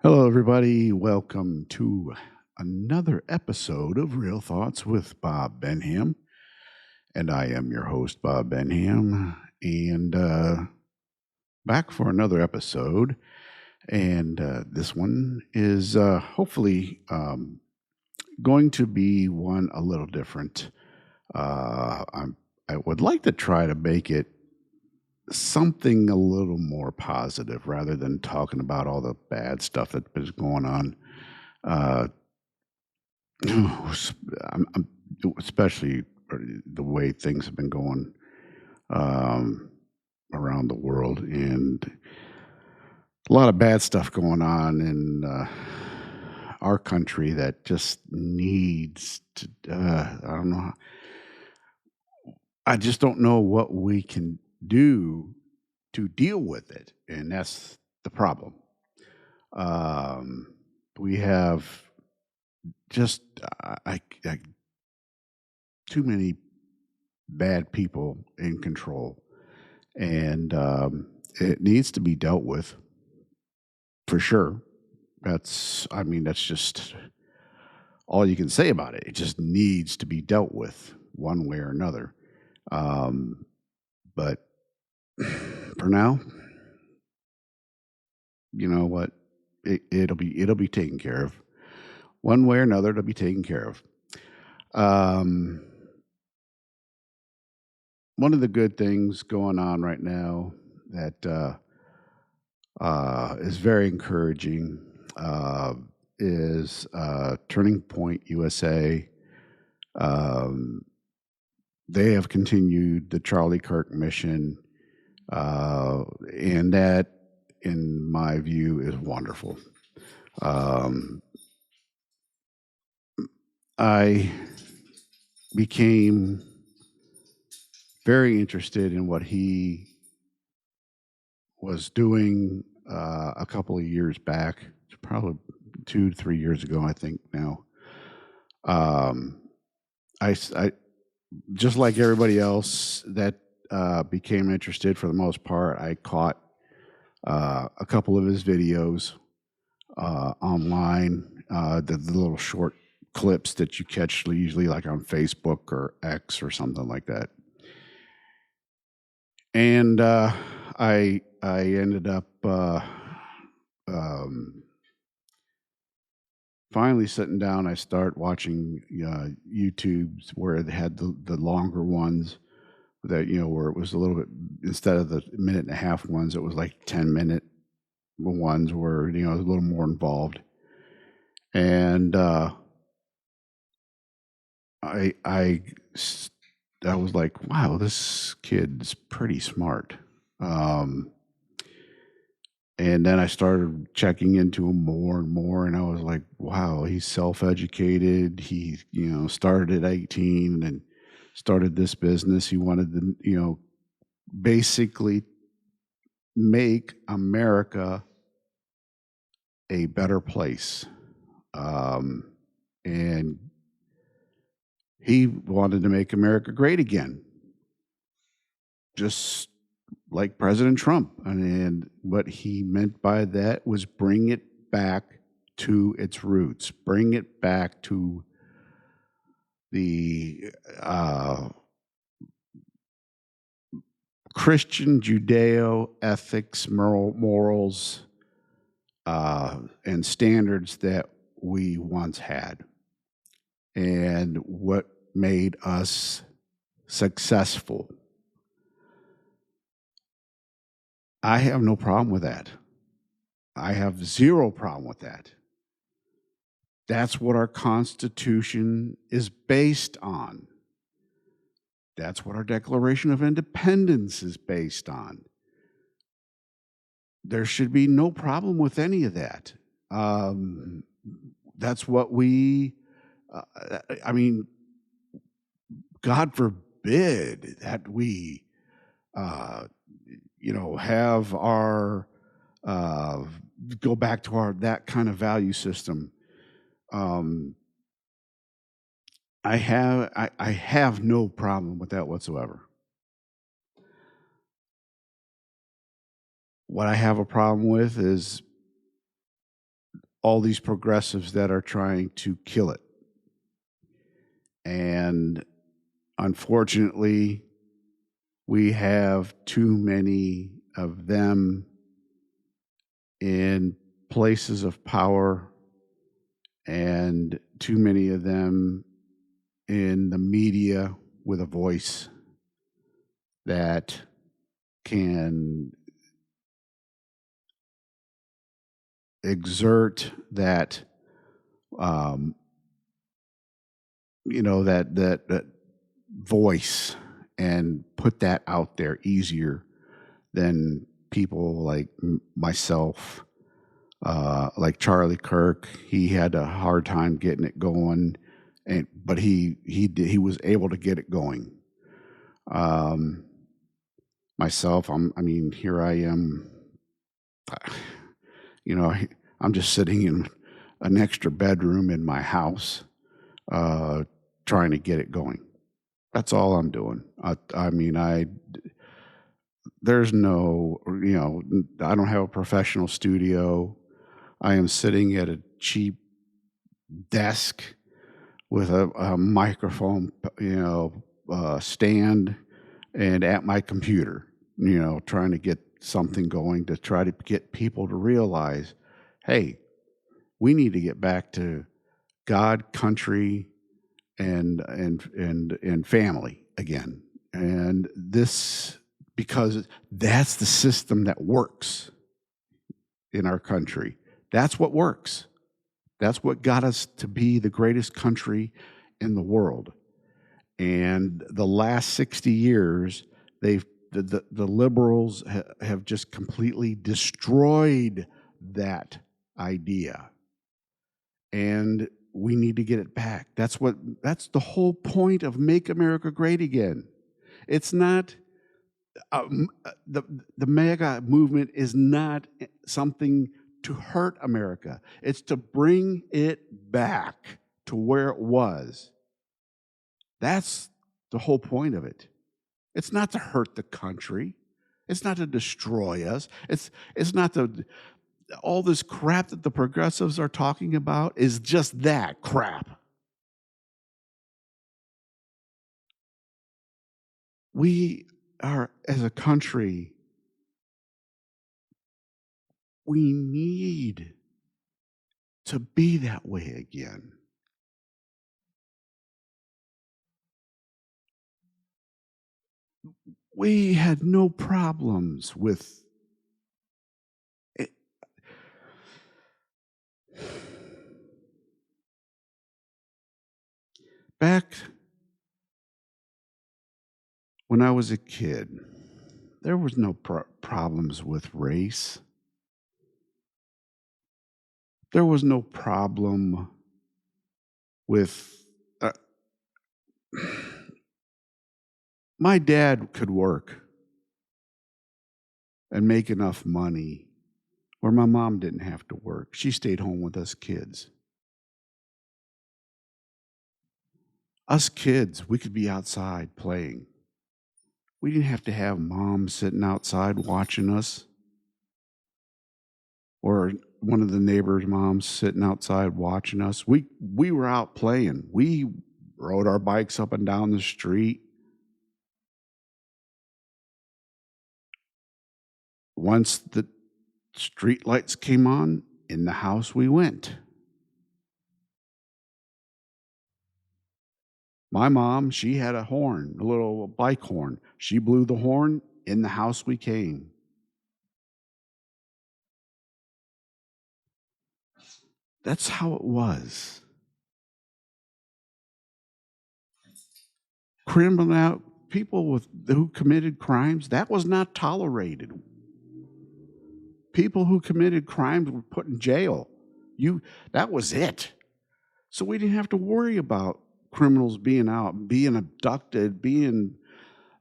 Hello, everybody. Welcome to another episode of Real Thoughts with Bob Benham. And I am your host, Bob Benham, and back for another episode. And this one is hopefully going to be one a little different. I would like to try to make it something a little more positive rather than talking about all the bad stuff that is going on. Uh, I'm especially the way things have been going um, around the world, and a lot of bad stuff going on in our country that just needs to. I don't know. I just don't know what we can do to deal with it, and that's the problem. Um, we have just I too many bad people in control, and it needs to be dealt with for sure. I mean, that's just all you can say about it. It just needs to be dealt with one way or another. Um, but for now, you know what? It'll be taken care of one way or another. It'll be taken care of. Um, One of the good things going on right now that is very encouraging uh, is Turning Point USA. Um, they have continued the Charlie Kirk mission, and that, in my view, is wonderful. Um, I became very interested in what he was doing a couple of years back, probably 2 to 3 years ago, I think now. Um, I just like everybody else that became interested for the most part. I caught a couple of his videos online, the little short clips that you catch usually like on Facebook or X or something like that. And I ended up um, finally sitting down. I start watching YouTube's where they had the longer ones that where it was a little bit, instead of the minute and a half ones, it was like 10-minute ones where a little more involved. And I I s- I was like, wow, this kid's pretty smart. Um, and then I started checking into him more and more, and I was like, wow, he's self-educated. He started at 18 and started this business. He wanted to basically make America a better place. Um, and he wanted to make America great again, just like President Trump. And what he meant by that was bring it back to its roots, bring it back to the Christian Judeo ethics, morals, and standards that we once had, and what made us successful. I have no problem with that. I have zero problem with that. That's what our Constitution is based on. That's what our Declaration of Independence is based on. There should be no problem with any of that. Um, that's what I mean, God forbid that we, uh, have our, uh, go back to that kind of value system. Um, I have no problem with that whatsoever. What I have a problem with is all these progressives that are trying to kill it. And unfortunately, we have too many of them in places of power and too many of them in the media with a voice that can exert that that voice and put that out there easier than people like myself, like Charlie Kirk. He had a hard time getting it going, but he was able to get it going. Myself, here I am. I'm just sitting in an extra bedroom in my house, trying to get it going. That's all I'm doing. There's no, I don't have a professional studio. I am sitting at a cheap desk with a microphone, stand, and at my computer, trying to get something going to try to get people to realize, hey, we need to get back to God, country, and family again. And this, because that's the system that works in our country. That's what works. That's what got us to be the greatest country in the world. And the last 60 years, the liberals have just completely destroyed that idea. And we need to get it back. That's the whole point of Make America Great Again. It's not the MAGA movement is not something to hurt America. It's to bring it back to where it was. That's the whole point of it. It's not to hurt the country. It's not to destroy us. It's not to, all this crap that the progressives are talking about is just that crap. We are, as a country, we need to be that way again. We had no problems with it. Back when I was a kid, there was no problems with race. There was no problem with my dad could work and make enough money where my mom didn't have to work. She stayed home with us kids. Us kids, we could be outside playing. We didn't have to have mom sitting outside watching us, or one of the neighbors' moms sitting outside watching us. We were out playing. We rode our bikes up and down the street. Once the street lights came on, in the house we went. My mom, she had a horn, a little bike horn. She blew the horn, in the house we came. That's how it was. People who committed crimes, that was not tolerated. People who committed crimes were put in jail. That was it. So we didn't have to worry about criminals being out, being abducted, being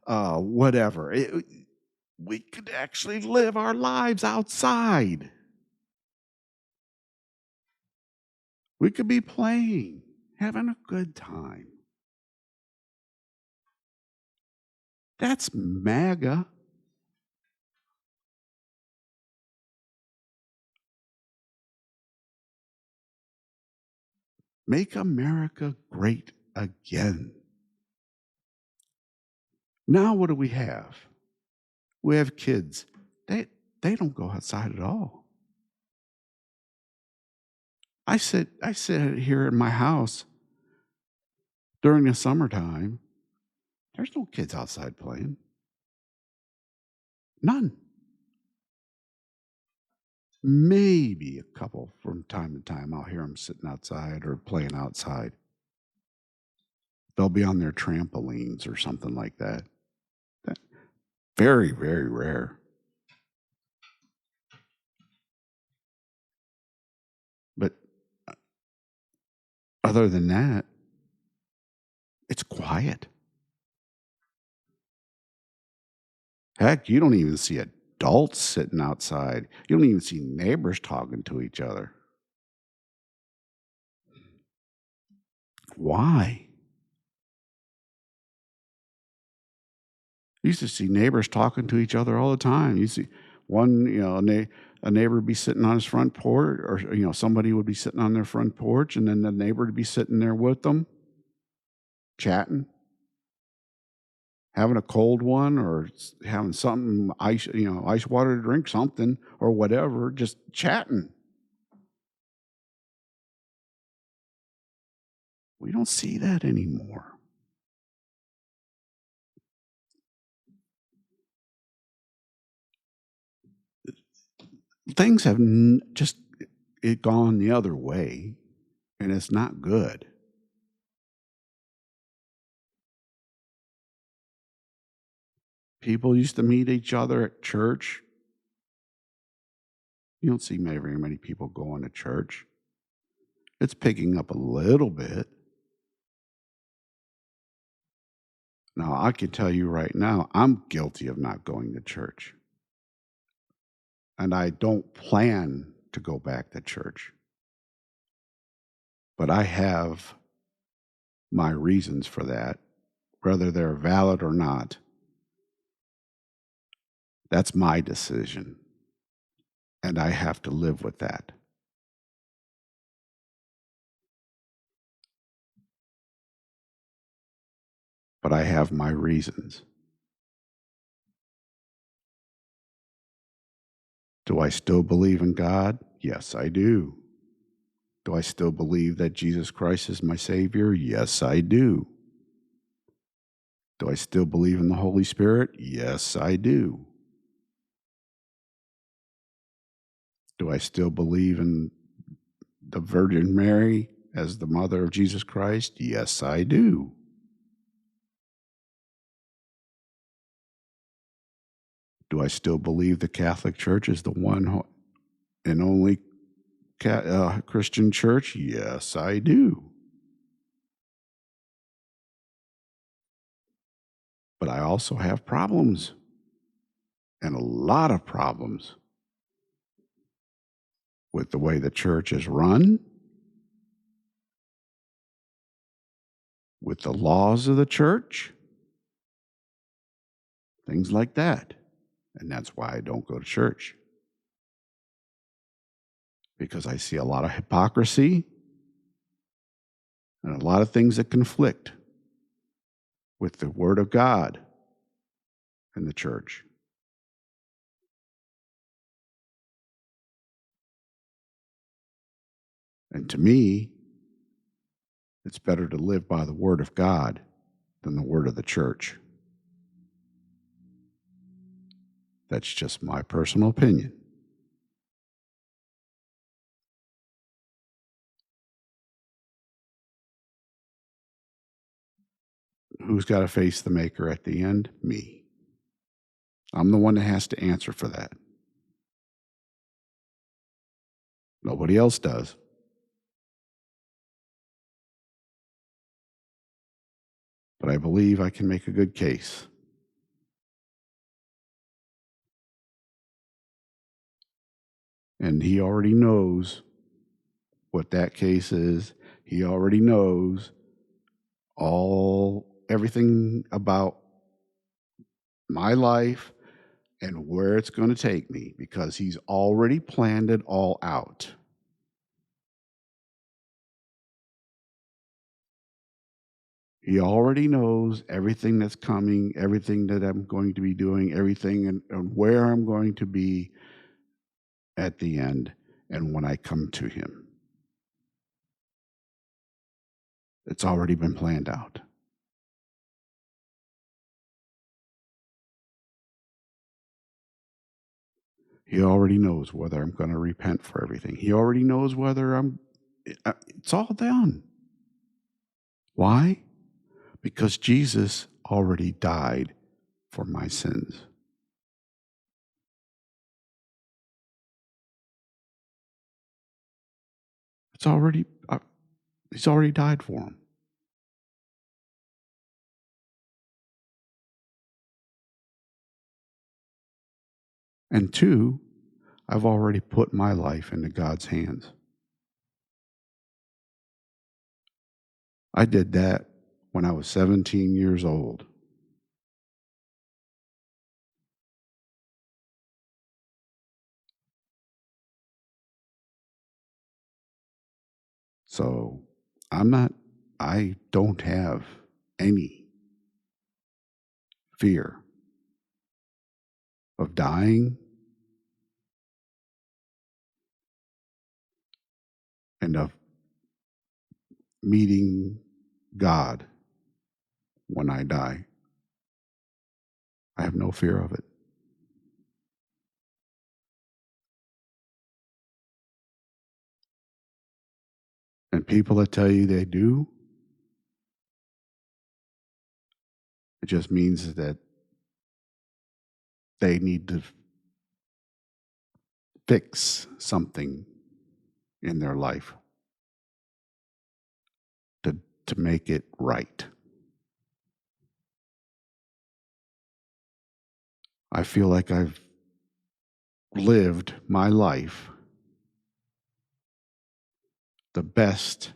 whatever. We could actually live our lives outside. We could be playing, having a good time. That's MAGA. Make America great again. Now what do we have? We have kids. They don't go outside at all. I sit here in my house during the summertime. There's no kids outside playing. None. Maybe a couple from time to time. I'll hear them sitting outside or playing outside. They'll be on their trampolines or something like that. Very, very rare. But other than that, it's quiet. Heck, you don't even see adults sitting outside. You don't even see neighbors talking to each other. Why? You used to see neighbors talking to each other all the time. You see one, a neighbor would be sitting on his front porch, or somebody would be sitting on their front porch, and then the neighbor would be sitting there with them, chatting, having a cold one, or having something ice water to drink, something or whatever, just chatting. We don't see that anymore. Things have just gone the other way, and it's not good. People used to meet each other at church. You don't see very many people going to church. It's picking up a little bit. Now, I can tell you right now, I'm guilty of not going to church. And I don't plan to go back to church. But I have my reasons for that, whether they're valid or not. That's my decision. And I have to live with that. But I have my reasons. Do I still believe in God? Yes, I do. Do I still believe that Jesus Christ is my Savior? Yes, I do. Do I still believe in the Holy Spirit? Yes, I do. Do I still believe in the Virgin Mary as the mother of Jesus Christ? Yes, I do. Do I still believe the Catholic Church is the one and only Christian church? Yes, I do. But I also have problems, and a lot of problems, with the way the church is run, with the laws of the church, things like that. And that's why I don't go to church. Because I see a lot of hypocrisy and a lot of things that conflict with the Word of God and the church. And to me, it's better to live by the Word of God than the word of the church. That's just my personal opinion. Who's got to face the maker at the end? Me. I'm the one that has to answer for that. Nobody else does. But I believe I can make a good case. And he already knows what that case is. He already knows everything about my life and where it's going to take me, because he's already planned it all out. He already knows everything that's coming, everything that I'm going to be doing, everything and where I'm going to be at the end and when I come to Him. It's already been planned out. He already knows whether I'm going to repent for everything. He already knows whether it's all done. Why? Because Jesus already died for my sins. It's already, He's already died for them. And two, I've already put my life into God's hands. I did that when I was 17 years old. So I don't have any fear of dying and of meeting God when I die. I have no fear of it. And people that tell you they do, it just means that they need to fix something in their life to make it right. I feel like I've lived my life the best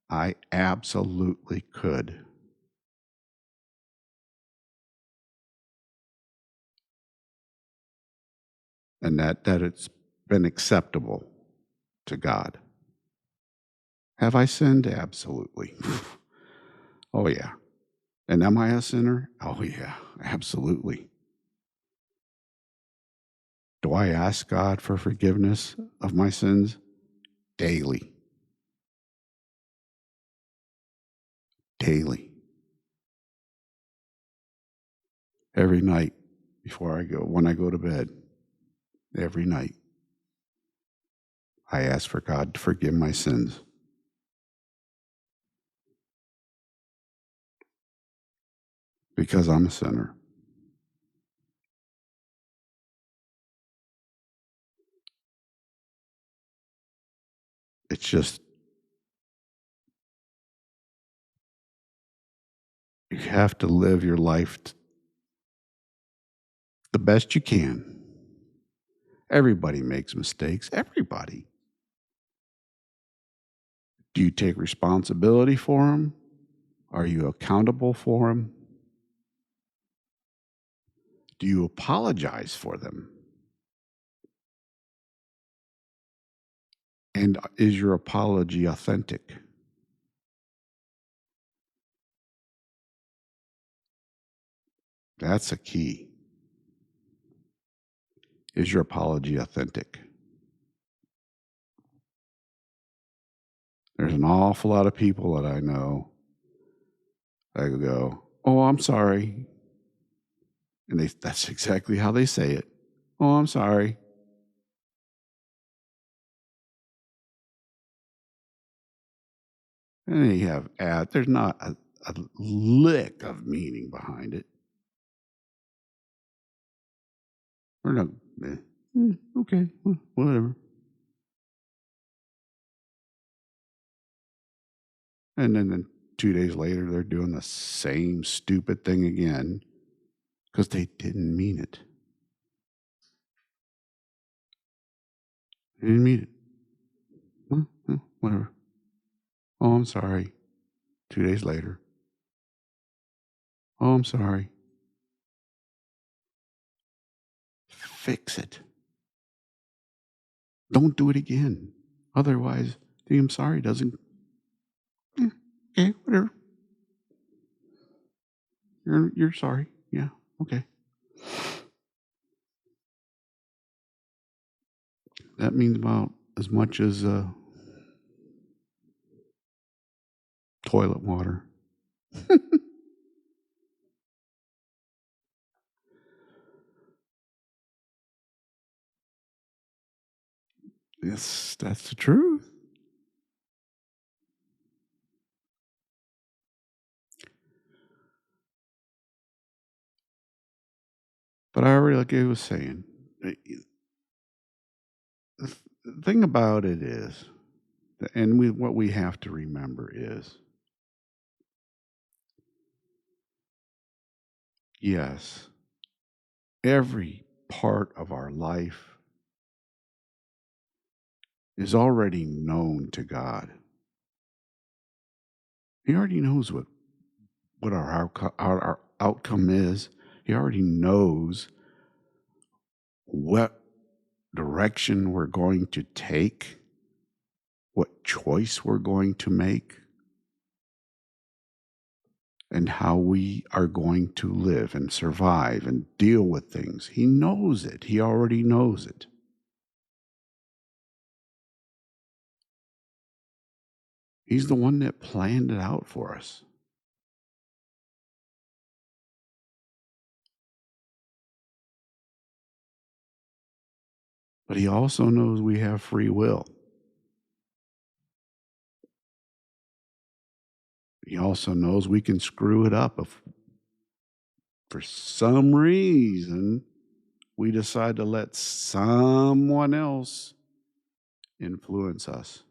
I absolutely could. And that it's been acceptable to God. Have I sinned? Absolutely. Oh, yeah. And am I a sinner? Oh, yeah, absolutely. Do I ask God for forgiveness of my sins? Daily. Daily. Every night when I go to bed, every night, I ask for God to forgive my sins. Because I'm a sinner. It's just, you have to live your life the best you can. Everybody makes mistakes. Everybody. Do you take responsibility for them? Are you accountable for them? Do you apologize for them? And is your apology authentic? That's a key. Is your apology authentic? There's an awful lot of people that I know that go, "Oh, I'm sorry." And that's exactly how they say it. "Oh, I'm sorry." And they have there's not a lick of meaning behind it. Or no, okay, whatever. And then 2 days later, they're doing the same stupid thing again because they didn't mean it. They didn't mean it. Whatever. Oh, I'm sorry. 2 days later. Oh, I'm sorry. Fix it. Don't do it again. Otherwise, the I'm sorry doesn't. Okay, whatever. You're sorry. Yeah. Okay. That means about as much as toilet water. Yes, that's the truth. But I already, like I was saying, the thing about it is, and what we have to remember is, yes, every part of our life is already known to God. He already knows what our outcome is. He already knows what direction we're going to take, what choice we're going to make, and how we are going to live and survive and deal with things. He knows it. He already knows it. He's the one that planned it out for us. But he also knows we have free will. He also knows we can screw it up if for some reason we decide to let someone else influence us.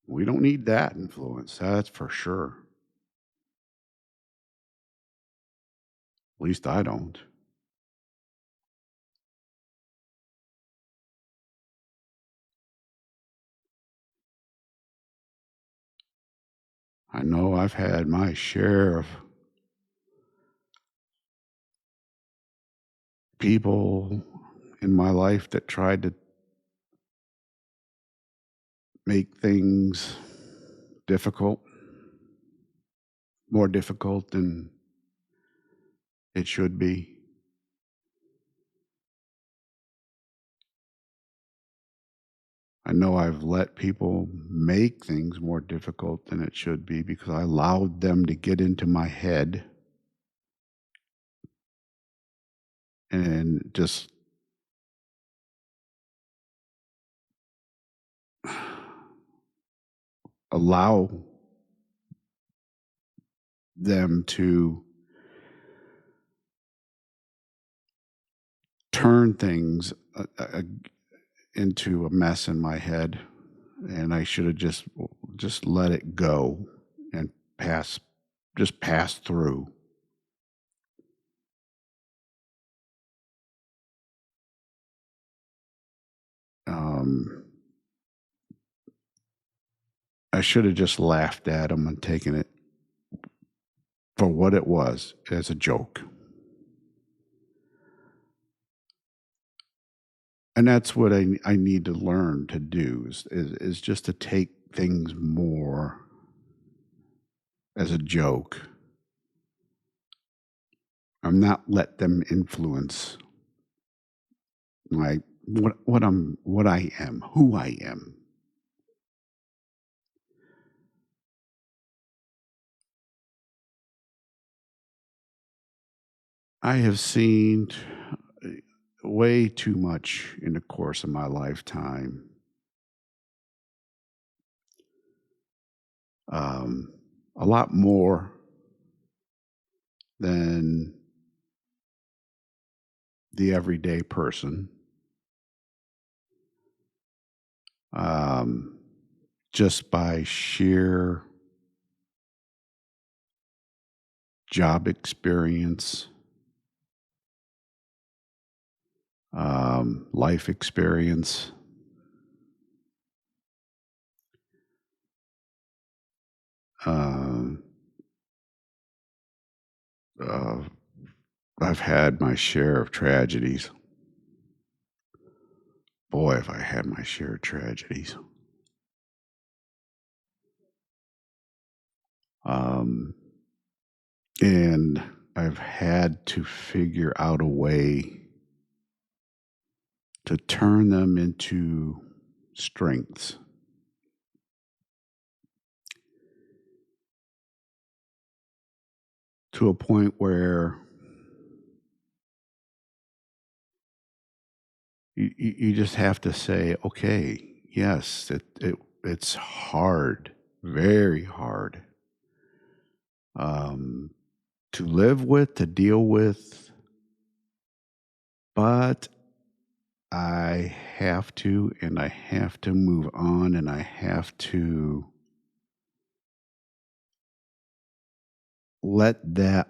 We don't need that influence, that's for sure. At least I don't. I know I've had my share of people in my life that tried to make things difficult, more difficult than it should be. I know I've let people make things more difficult than it should be because I allowed them to get into my head and just allow them to turn things into a mess in my head, and I should have just let it go and pass just pass through. Um, I should have just laughed at them and taken it for what it was, as a joke. And that's what I need to learn to do is just to take things more as a joke. I'm not let them influence my what I am, who I am. I have seen way too much in the course of my lifetime. Um, a lot more than the everyday person. Um, just by sheer job experience, life experience. Um, uh, I've had my share of tragedies. Boy, have I had my share of tragedies. Um, and I've had to figure out a way to turn them into strengths to a point where you just have to say, okay, yes, it's hard, very hard, um, to live with, to deal with, but I have to, and I have to move on, and I have to let that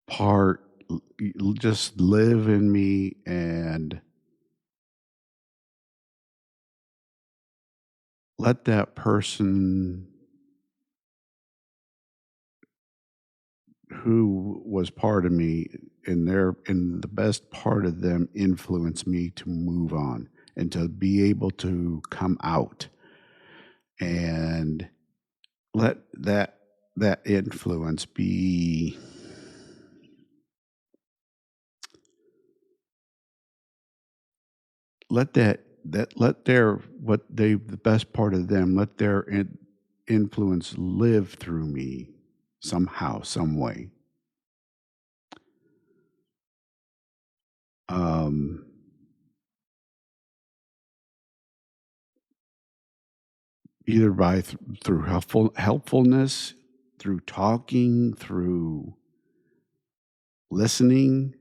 part just live in me and let that person who was part of me in the best part of them influence me to move on and to be able to come out and let that influence be let that let their what they the best part of them let their influence live through me somehow some way, um either through helpfulness, through talking, through listening,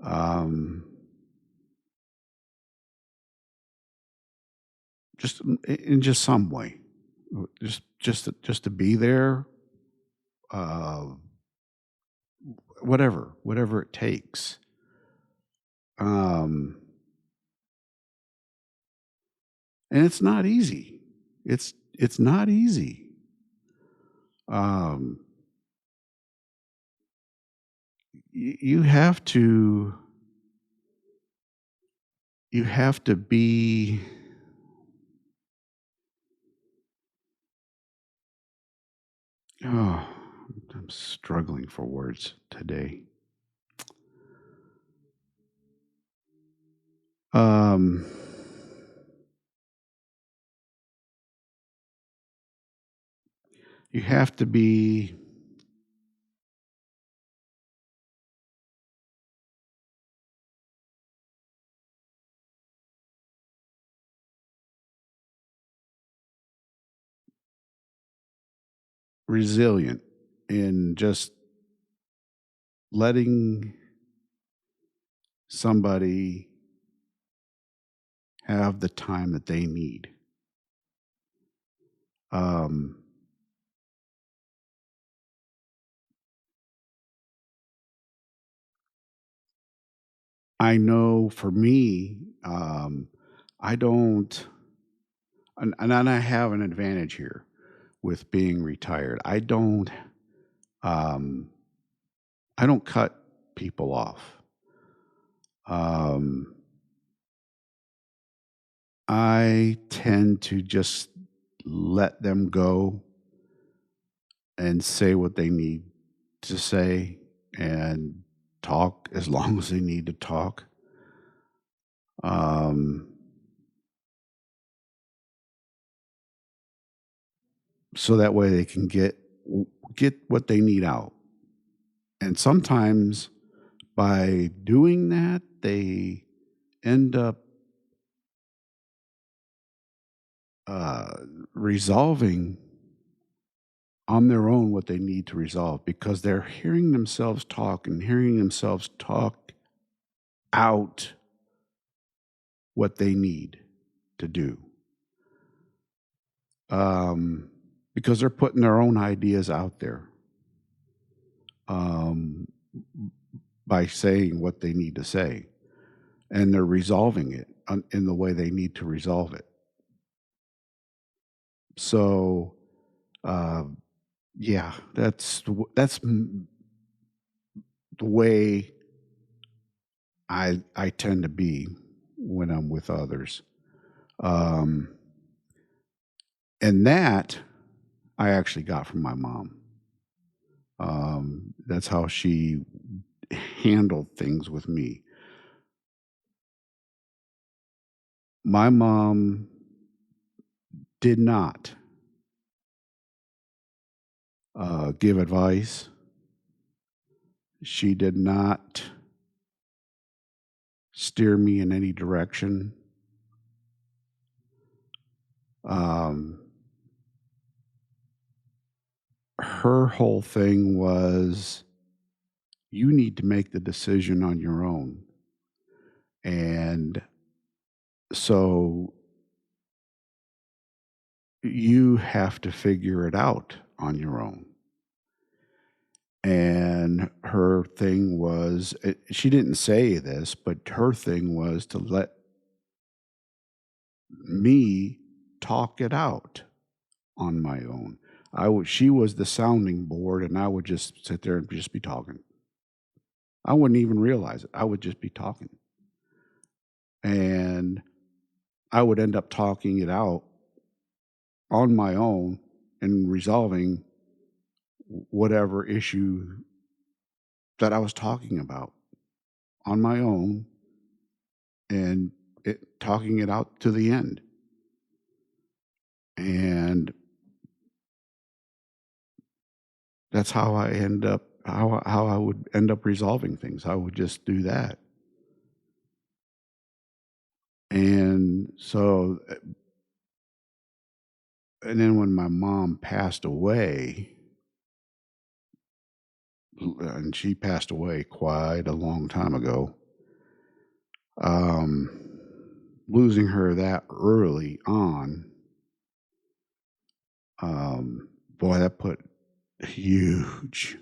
um just in just some way, just to be there, uh whatever it takes. um and it's not easy. It's not easy. um you have to be. Oh, I'm struggling for words today. um you have to be resilient in just letting somebody have the time that they need. um I know for me, I don't, and I have an advantage here with being retired. Um, I don't cut people off. Um, I tend to just let them go and say what they need to say and talk as long as they need to talk. Um, so that way they can get what they need out. And sometimes by doing that, they end up uh, resolving on their own what they need to resolve because they're hearing themselves talk and hearing themselves talk out what they need to do. Um, because they're putting their own ideas out there, um, by saying what they need to say, and they're resolving it in the way they need to resolve it. So, uh, yeah, the way I tend to be when I'm with others. Um, And that I actually got from my mom. That's how she handled things with me. My mom did not give advice. She did not steer me in any direction. Um, her whole thing was, you need to make the decision on your own. And so you have to figure it out on your own. And her thing was, she didn't say this, but her thing was to let me talk it out on my own. She was the sounding board, and I would just sit there and just be talking. I wouldn't even realize it. I would just be talking. And I would end up talking it out on my own and resolving whatever issue that I was talking about on my own and talking it out to the end. And that's how how I would end up resolving things. I would just do that. And so, and then when my mom passed away, and she passed away quite a long time ago, um, losing her that early on, boy, that put a huge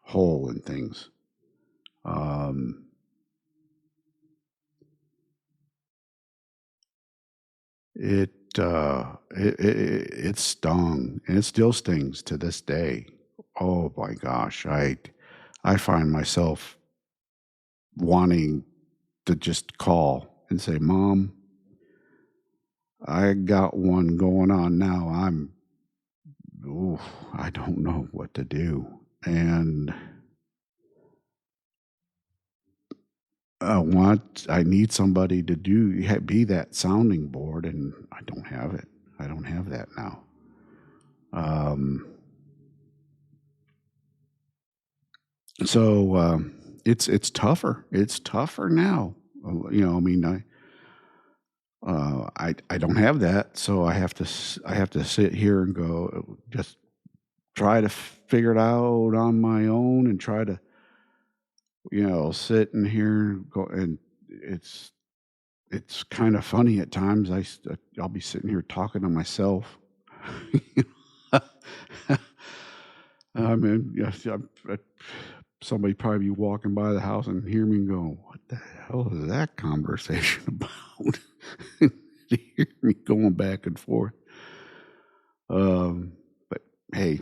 hole in things. Um, it stung, and it still stings to this day. Oh my gosh, I find myself wanting to just call and say, "Mom, I got one going on now. Ooh, I don't know what to do." And I need somebody to be that sounding board, and I don't have it. I don't have that now. Um, so it's tougher. It's tougher now. I mean, I don't have that, so I have to sit here and go, just try to figure it out on my own, and try to, sit in here and go. And it's kind of funny at times. I'll be sitting here talking to myself. I mean, yes, somebody probably be walking by the house and hear me and go, "What the hell is that conversation about?" To hear me going back and forth. But hey,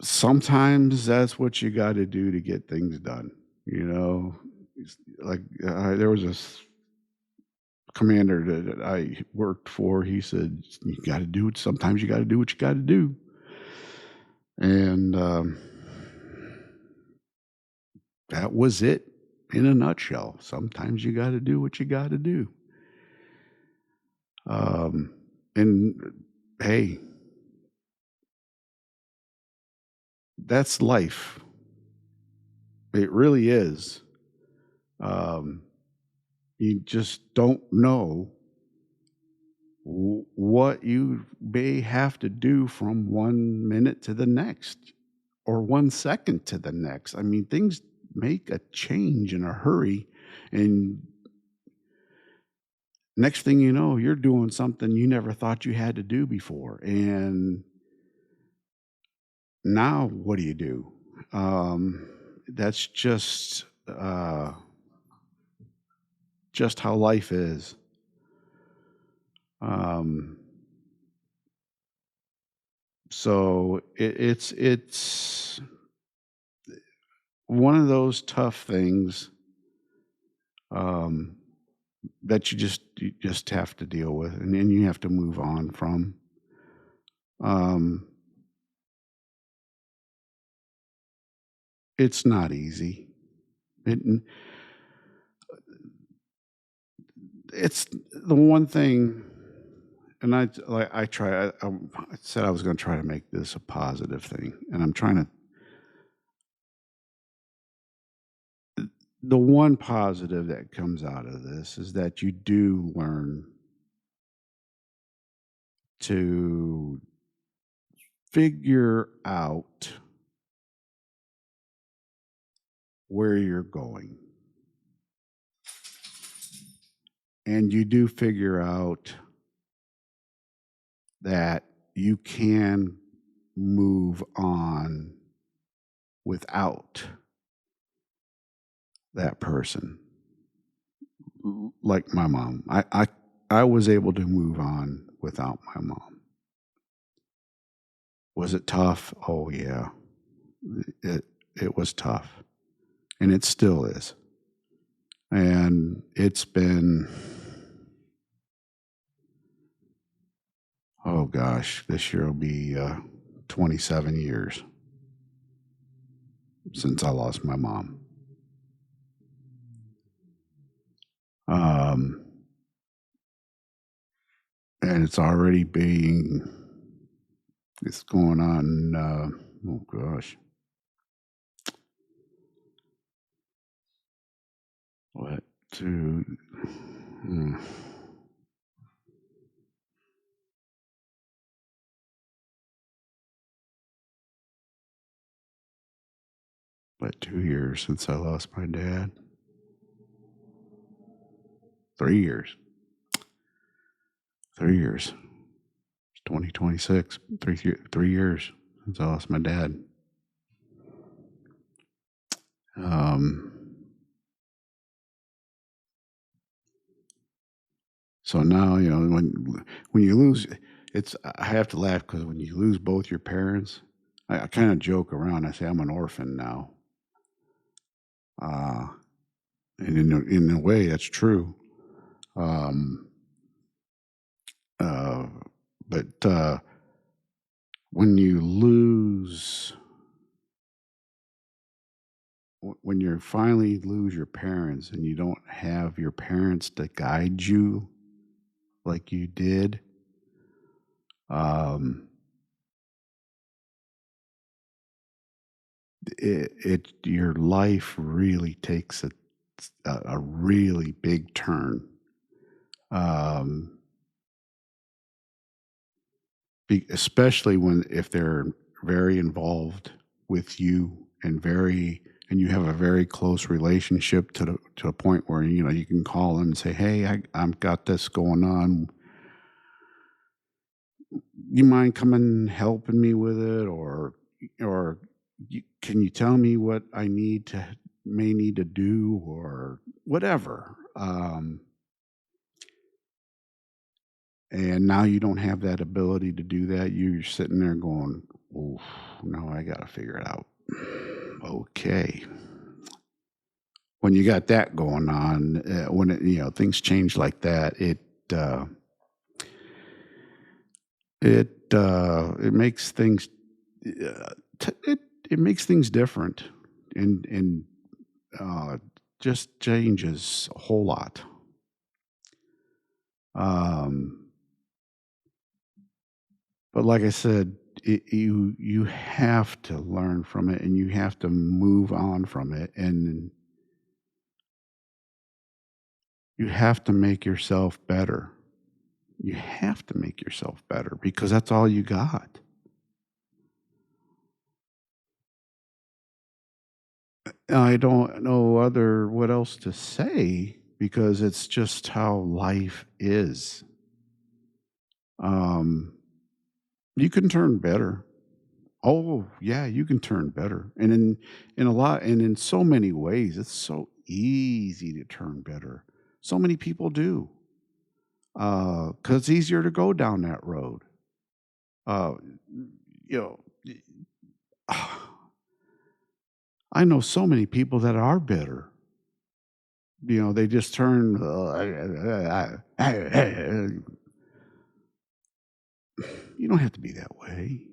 sometimes that's what you got to do to get things done. You know, like there was this commander that I worked for. He said, "You got to do it. Sometimes you got to do what you got to do." And that was it in a nutshell. Sometimes you got to do what you got to do. And hey, that's life. It really is. Um, you just don't know what you may have to do from 1 minute to the next, or 1 second to the next. I mean, things make a change in a hurry, and next thing you know, you're doing something you never thought you had to do before. And now what do you do? That's just how life is. Um, so it's one of those tough things. Um, that you just have to deal with, and then you have to move on from. Um, it's not easy. It, it's the one thing, and I try. I said I was going to try to make this a positive thing, and I'm trying to. The one positive that comes out of this is that you do learn to figure out where you're going. And you do figure out that you can move on without that person. Like my mom. I was able to move on without my mom. Was it tough? Oh yeah. It it was tough. And it still is. And it's been, oh gosh, this year will be 27 years since I lost my mom. Um, and it's going on, oh gosh, what, two, hmm, what, 2 years since I lost my dad? 3 years. 3 years. It's 2026. 3 years since I lost my dad. Um, so now, when you lose, I have to laugh because when you lose both your parents, I kind of joke around. I say I'm an orphan now. Uh, and in a way, that's true. Um, uh, but when you lose, when you finally lose your parents and you don't have your parents to guide you like you did, um, your life really takes a really big turn. Um, Especially when if they're very involved with you and you have a very close relationship to a point where you can call them and say, "Hey, I've got this going on. You mind coming helping me with it, or can you tell me what I may need to do, or whatever?" And now you don't have that ability to do that. You're sitting there going, "Oh, now I got to figure it out." Okay. When you got that going on, when things change like that, uh, it makes things it makes things different, and uh, just changes a whole lot. Um, but like I said, you have to learn from it, and you have to move on from it, and you have to make yourself better. You have to make yourself better because that's all you got. I don't know what else to say because it's just how life is. Um, you can turn better. Oh, yeah, you can turn better. And in so many ways, it's so easy to turn better. So many people do. Cuz it's easier to go down that road. Uh, you know, I know so many people that are bitter. they just turn, you don't have to be that way.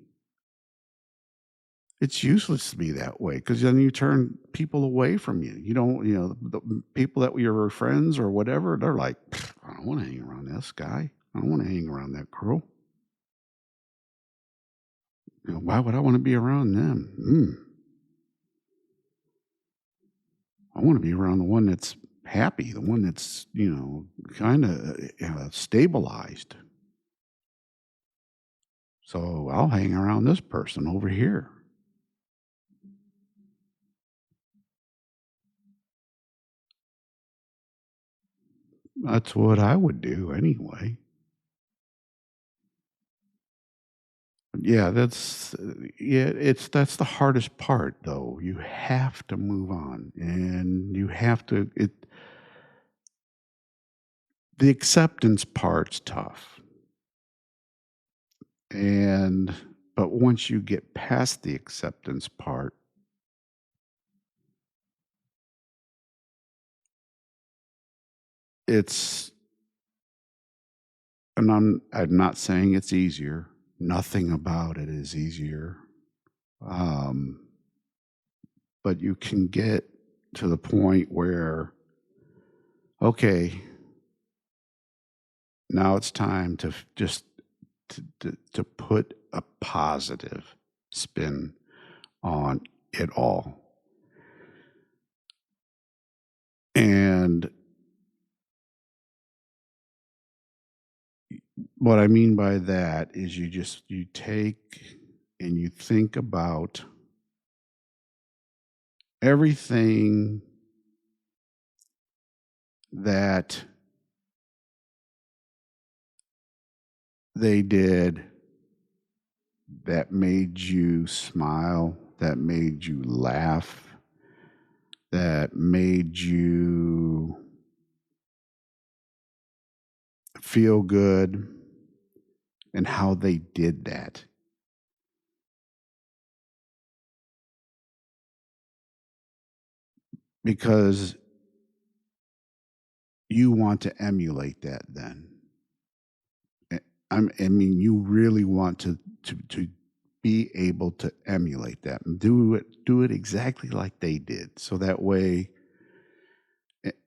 It's useless to be that way because then you turn people away from you. You don't, the people that were your friends or whatever, they're like, I don't want to hang around this guy. I don't want to hang around that girl. Why would I want to be around them? I want to be around the one that's happy, the one that's, kind of stabilized. So I'll hang around this person over here. That's what I would do anyway. Yeah, that's the hardest part though. You have to move on and you have to the acceptance part's tough. And but once you get past the acceptance part, it's and I'm not saying it's easier. Nothing about it is easier. Um, but you can get to the point where, okay, now it's time to just to put a positive spin on it all. And what I mean by that is you take and you think about everything that they did that made you smile, that made you laugh, that made you feel good, and how they did that. Because you want to emulate that then. I mean, you really want to be able to emulate that and do it exactly like they did. So that way,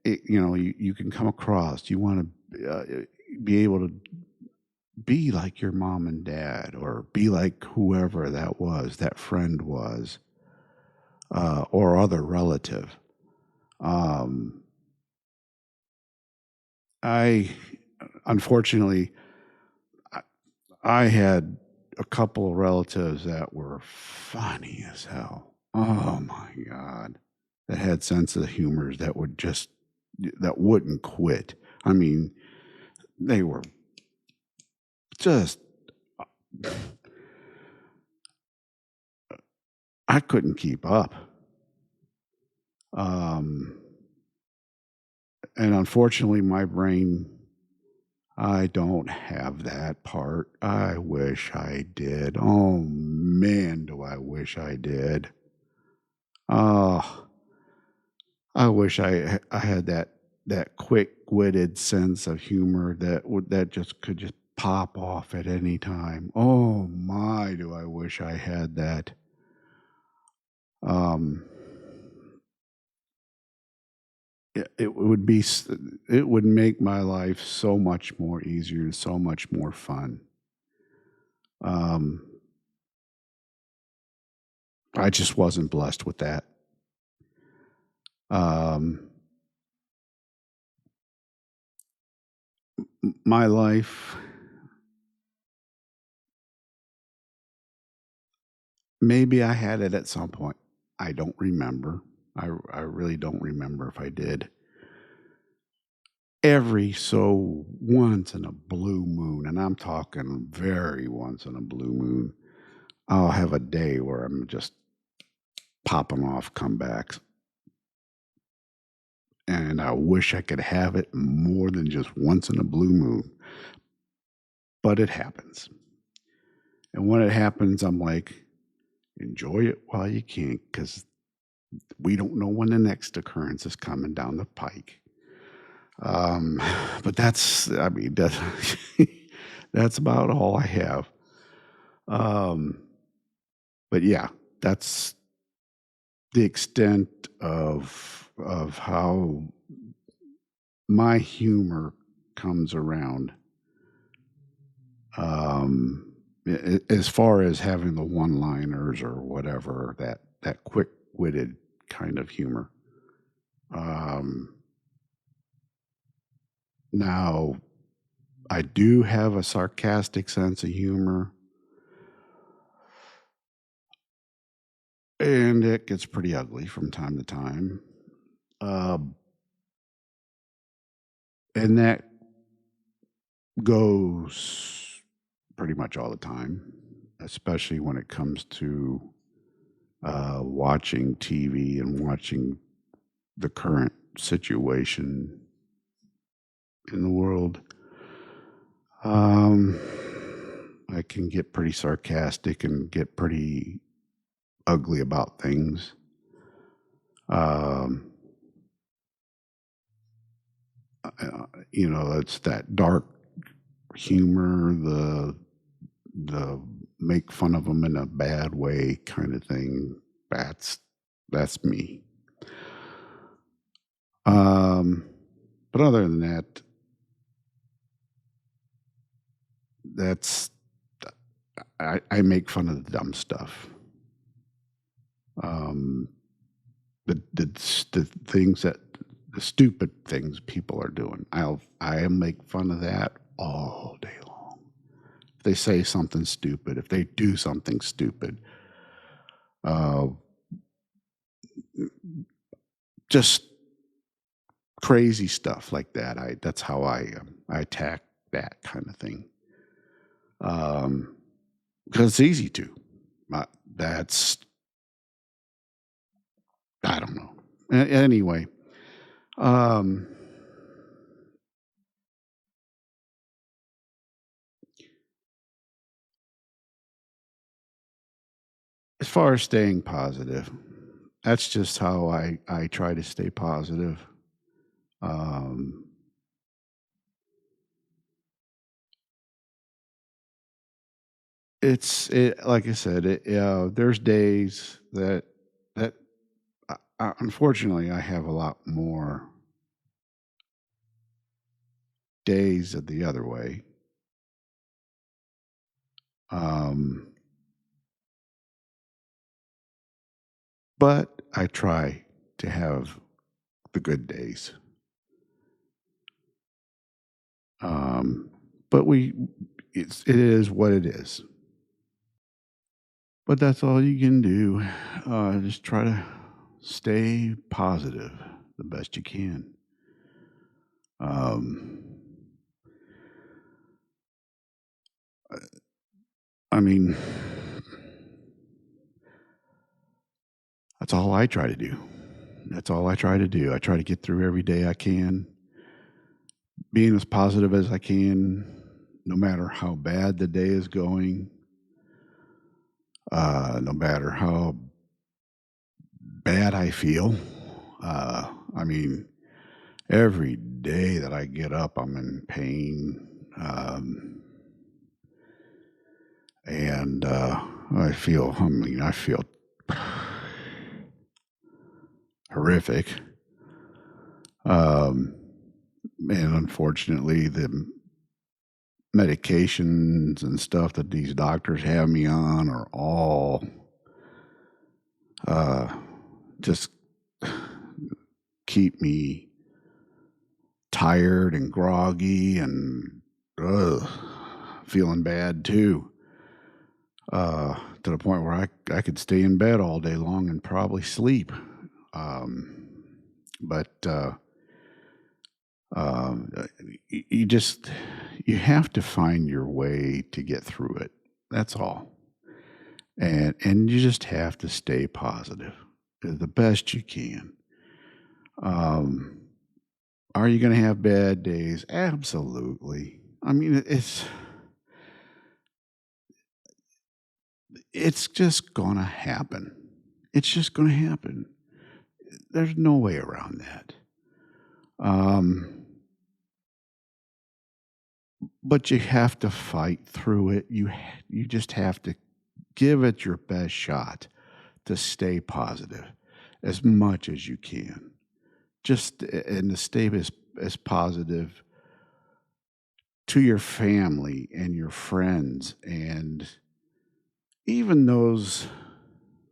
you can come across. You want to be able to be like your mom and dad, or be like whoever that was, that friend was, or other relative. Um, I unfortunately I, I had a couple of relatives that were funny as hell. Oh my god, that had sense of humor that wouldn't quit. I mean, they were just I couldn't keep up. Um, and unfortunately, my brain, I don't have that part. I wish I did. Oh man, do I wish I did. Oh, I wish I had that quick-witted sense of humor that just could just pop off at any time. Oh my, do I wish I had that. Um, it would it would make my life so much more easier and so much more fun. Um, I just wasn't blessed with that. Um, my life, maybe I had it at some point. I don't remember. I really don't remember if I did. Every so once in a blue moon, and I'm talking very once in a blue moon, I'll have a day where I'm just popping off comebacks. And I wish I could have it more than just once in a blue moon, but it happens. And when it happens, I'm like, enjoy it while you can, because we don't know when the next occurrence is coming down the pike. Um, but that's, I mean, that's about all I have. Um, but yeah, that's the extent of how my humor comes around. Um, as far as having the one-liners or whatever, that quick-witted kind of humor. Um, now, I do have a sarcastic sense of humor, and it gets pretty ugly from time to time. Um, and that goes pretty much all the time, especially when it comes to watching TV and watching the current situation in the world. Um, I can get pretty sarcastic and get pretty ugly about things. Um, it's that dark humor, the make fun of them in a bad way kind of thing. That's that's me. Um, but other than that, that's I make fun of the dumb stuff. Um, the things that the stupid things people are doing. I'll make fun of that all day long. If they say something stupid, if they do something stupid, uh, just crazy stuff like that. That's how I attack that kind of thing. Um, because it's easy to. That's I don't know. Anyway, um, as far as staying positive, that's just how I try to stay positive. Um, like I said, there's days that unfortunately I have a lot more days of the other way. Um, but I try to have the good days. Um, but it is what it is. But that's all you can do. Just try to stay positive the best you can. Um, I mean, that's all I try to do. That's all I try to do. I try to get through every day I can, being as positive as I can, no matter how bad the day is going, no matter how bad I feel. I mean, every day that I get up, I'm in pain. And I feel horrific. Um, and unfortunately, the medications and stuff that these doctors have me on are all uh, just keep me tired and groggy and ugh, feeling bad too. To the point where I could stay in bed all day long and probably sleep. Um, but um, uh, you just you have to find your way to get through it. That's all, and you just have to stay positive the best you can. Um, are you going to have bad days? Absolutely. I mean, it's just going to happen. It's just going to happen. There's no way around that. Um, but you have to fight through it. You just have to give it your best shot to stay positive as much as you can. Just and to stay as positive to your family and your friends and even those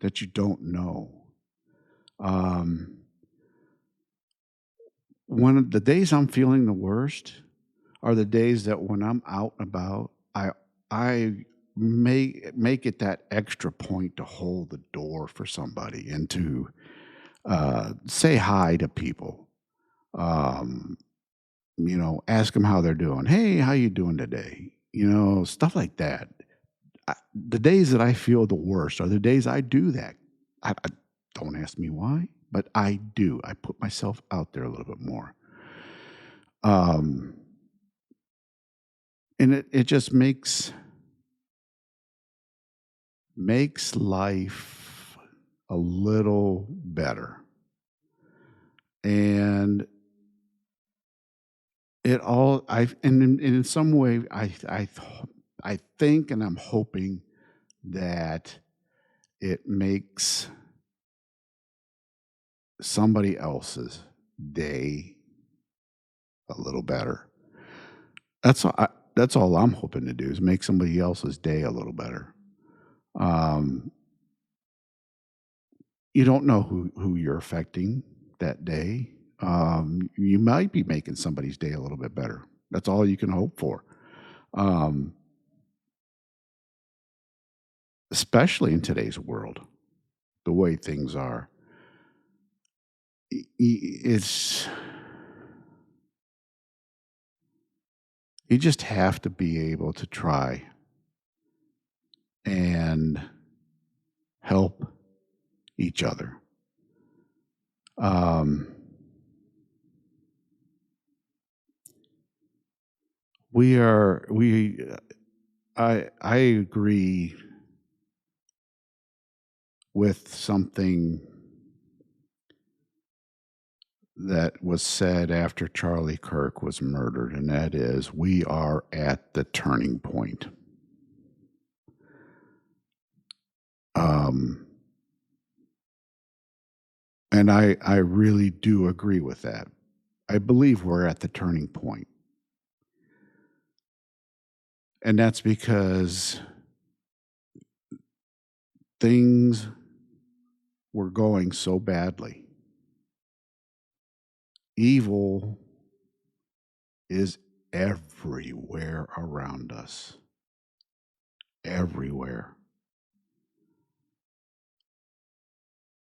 that you don't know. Um, One of the days I'm feeling the worst are the days that when I'm out and about, I make it that extra point to hold the door for somebody and to say hi to people. Um, ask them how they're doing. Hey, how you doing today? Stuff like that. The days that I feel the worst are the days I do that. I don't ask me why, but I do. I put myself out there a little bit more. Um, and it just makes life a little better. And it all I and in some way I think and I'm hoping that it makes somebody else's day a little better. That's all I'm hoping to do is make somebody else's day a little better. Um, you don't know who you're affecting that day. You might be making somebody's day a little bit better. That's all you can hope for. Um, Especially in today's world, the way things are. It's you just have to be able to try and help each other. Um, we I agree with something that was said after Charlie Kirk was murdered, and that is, we are at the turning point. Um, and I really do agree with that. I believe we're at the turning point. And that's because things were going so badly. Evil is everywhere around us. Everywhere.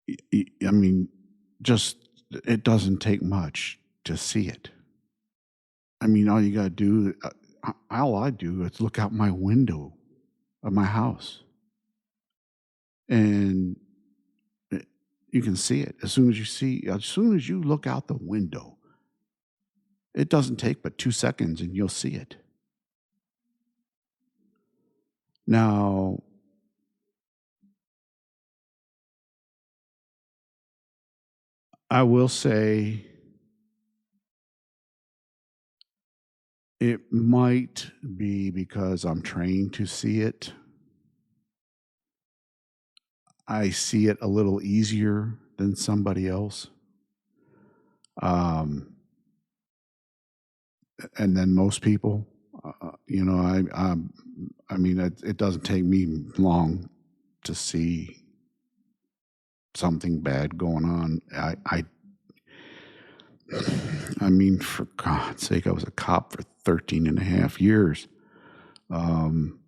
I mean, just it doesn't take much to see it. I mean, all you got to do, all I do is look out my window of my house and you can see it as soon as you look out the window. It doesn't take but 2 seconds and you'll see it. Now, I will say it might be because I'm trained to see it. I see it a little easier than somebody else. Um, and then most people, I mean, it doesn't take me long to see something bad going on. I mean, for God's sake, I was a cop for 13 and a half years. Um,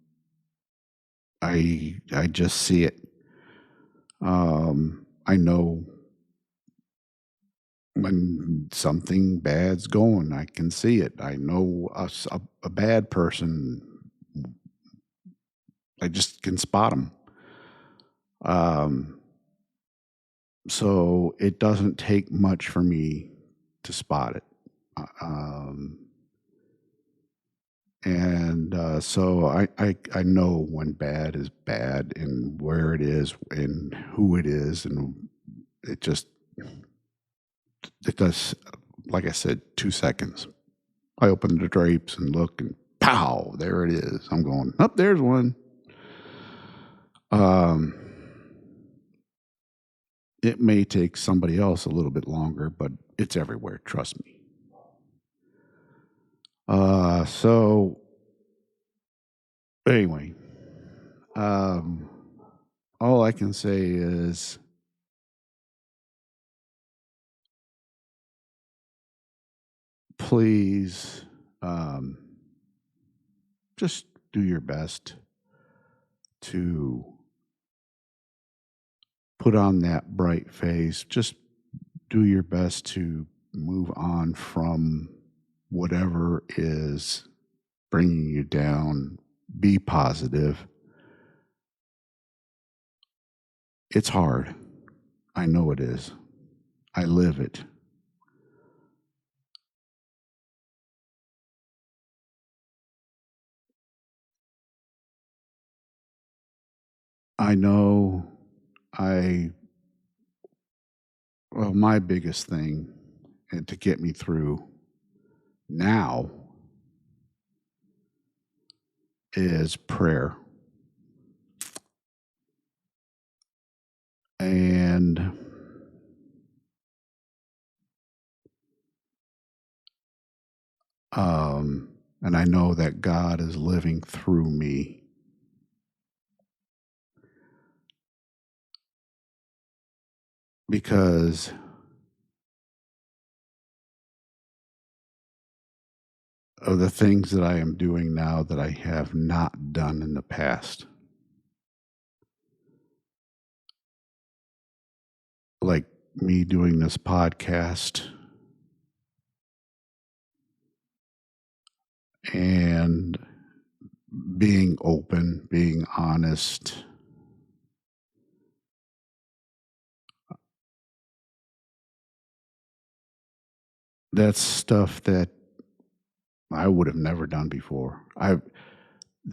I just see it. I know when something bad's going. I can see it. I know a bad person. I just can spot them. So it doesn't take much for me to spot it. Um, so I know when bad is bad and where it is and who it is, and it just it does. Like I said, 2 seconds. I open the drapes and look, and pow, there it is. I'm going, up there's one. Um, it may take somebody else a little bit longer, but it's everywhere. Trust me. So anyway, um, all I can say is please, um, just do your best to put on that bright face. Just do your best to move on from whatever is bringing you down. Be positive. It's hard. I know it is. I live it. I know I, well, my biggest thing and to get me through now is prayer. And and I know that God is living through me because of the things that I am doing now that I have not done in the past. Like me doing this podcast and being open, being honest. That's stuff that I would have never done before. I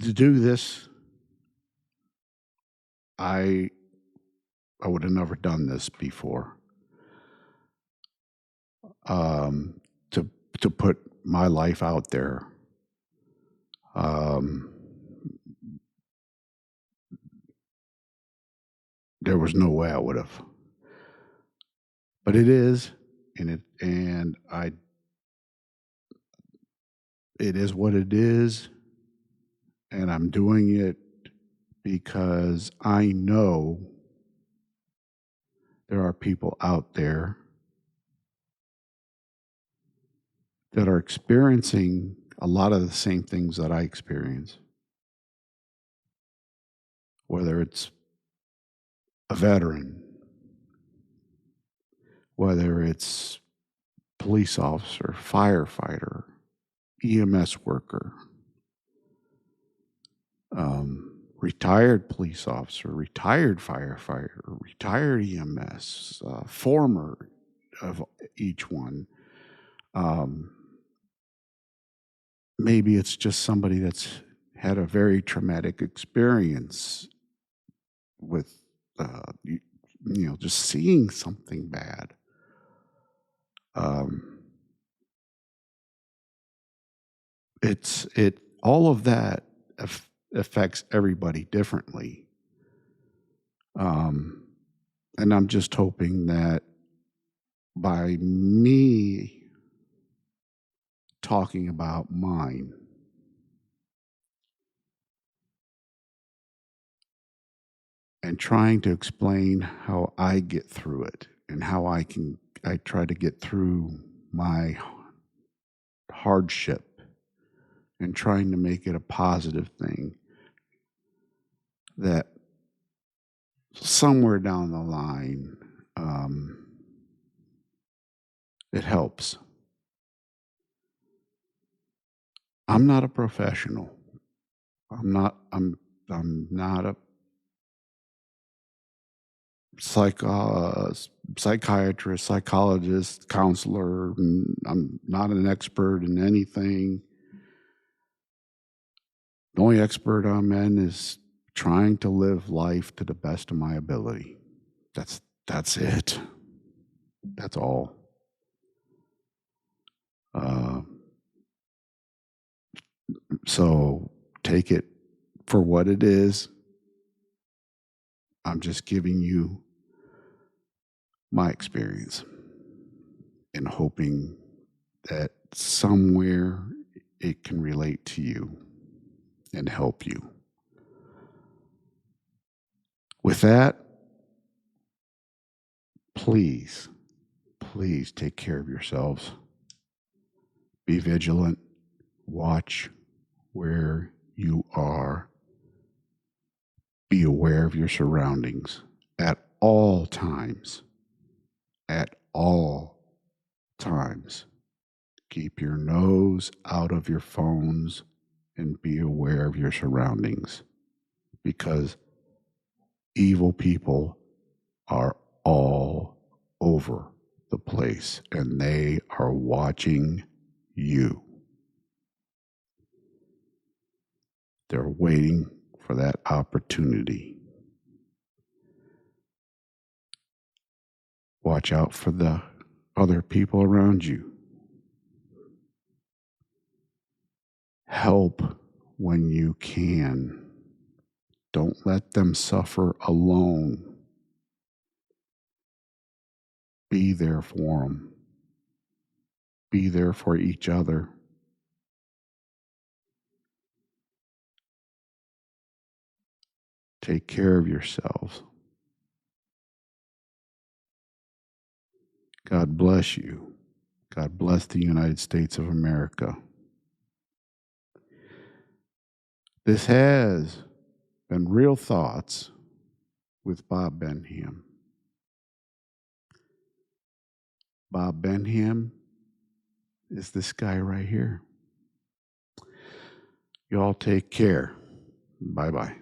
To do this, I I would have never done this before. Um, to to put my life out there. Um, there was no way I would have. But it is, it is what it is, and I'm doing it because I know there are people out there that are experiencing a lot of the same things that I experience, whether it's a veteran, whether it's police officer, firefighter, EMS worker, retired police officer, retired firefighter, retired EMS, former of each one. Um, Maybe it's just somebody that's had a very traumatic experience with, just seeing something bad. Um, it all of that affects everybody differently. Um, and I'm just hoping that by me talking about mine and trying to explain how I get through it and how I try to get through my hardship and trying to make it a positive thing that somewhere down the line, it helps. I'm not a professional. I'm not a psycho, psychiatrist, psychologist, counselor. I'm not an expert in anything. The only expert I'm in is trying to live life to the best of my ability. That's it. That's all. Uh, So take it for what it is. I'm just giving you my experience and hoping that somewhere it can relate to you and help you. With that, please, please take care of yourselves. Be vigilant. Watch where you are. Be aware of your surroundings at all times. At all times. Keep your nose out of your phones and be aware of your surroundings because evil people are all over the place and they are watching you. They're waiting for that opportunity. Watch out for the other people around you. Help when you can. Don't let them suffer alone. Be there for them. Be there for each other. Take care of yourselves. God bless you. God bless the United States of America. This has been Real Thoughts with Bob Benham. Bob Benham is this guy right here. Y'all take care. Bye bye.